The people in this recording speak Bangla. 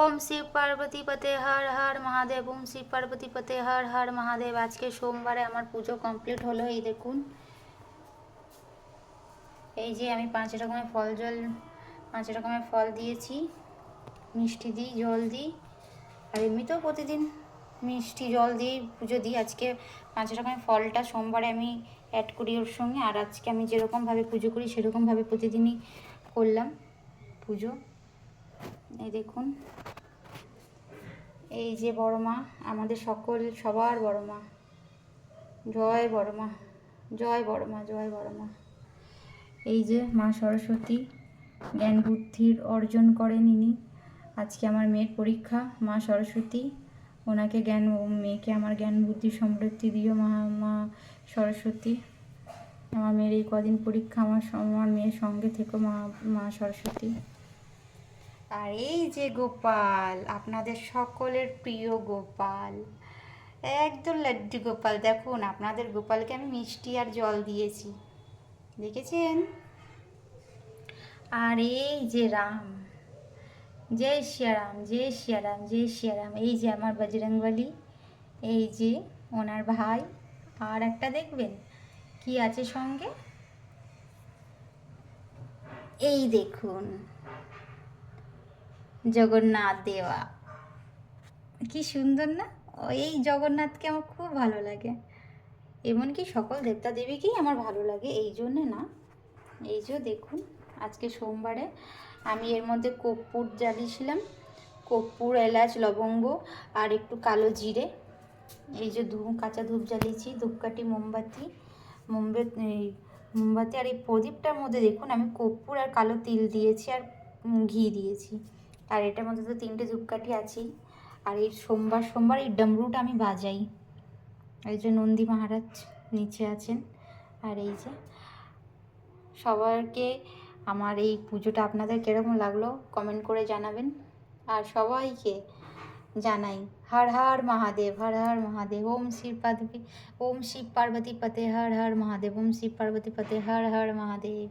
ওম শিব পার্বতী পতে হর হর মহাদেব। ওম শিব পার্বতী পতে হর হর মহাদেব। আজকে সোমবারে আমার পুজো কমপ্লিট হলো। এই দেখুন, এই যে আমি 5 রকমের ফল দিয়েছি, মিষ্টি দিই, জল দিই, আর এমনিতেও প্রতিদিন মিষ্টি জল দিয়ে পুজো দিই। আজকে 5 রকমের ফলটা সোমবারে আমি অ্যাড করি ওর সঙ্গে। আর আজকে আমি যেরকমভাবে পুজো করি সেরকমভাবে প্রতিদিনই করলাম পুজো। এই দেখুন, এই যে বড় মা, আমাদের সবার বড় মা, জয় বড় মা, জয় বড় মা, জয় বড় মা। এই যে মা সরস্বতী, জ্ঞান বুদ্ধির অর্জন করেন ইনি। আজকে আমার মেয়ের পরীক্ষা, মা সরস্বতী ওনাকে মেয়েকে আমার জ্ঞান বুদ্ধি সমৃদ্ধি দিও মা সরস্বতী। আমার মেয়ের এই কদিন পরীক্ষা, আমার মেয়ের সঙ্গে থেকো মা সরস্বতী। আর এই যে গোপাল, আপনাদের সকলের প্রিয় গোপাল, একদম লাড্ডু গোপাল। দেখুন, আপনাদের গোপালকে আমি মিষ্টি আর জল দিয়েছি, দেখেছেন? আর এই যে রাম, জয় শিয়ারাম, জয় শিয়ারাম, জয় শিয়ারাম। এই যে আমার বজরংবলী, এই যে ওনার ভাই। আর একটা দেখবেন কি আছে সঙ্গে, এই দেখুন জগন্নাথ দেওয়া। কি সুন্দর না? এই জগন্নাথকে আমার খুব ভালো লাগে, এমনকি সকল দেবতা দেবীকেই আমার ভালো লাগে, এই জন্যে না। এই যে দেখুন, আজকে সোমবারে আমি এর মধ্যে কর্পূর জ্বালিয়েছিলাম, কর্পূর, এলাচ, লবঙ্গ আর একটু কালো জিরে। এই যে কাঁচা ধূপ জ্বালিয়েছি, ধূপকাঠি, মোমবাতি। আর এই প্রদীপটার মধ্যে দেখুন আমি কর্পূর আর কালো তিল দিয়েছি, আর ঘি দিয়েছি। আর এটার মধ্যে তো 3টে ধূপকাঠি আছেই। আর এই সোমবার এই ডমরুটা আমি বাজাই। এই যে নন্দী মহারাজ নিচে আছেন। আর এই যে সবাইকে আমার এই পুজোটা আপনাদের কীরকম লাগলো কমেন্ট করে জানাবেন। আর সবাইকে জানাই হর হর মহাদেব, হর হর মহাদেব। ওম শিব পার্বতী পতে হর হর মহাদেব। ওম শিব পার্বতী পতে হর হর মহাদেব।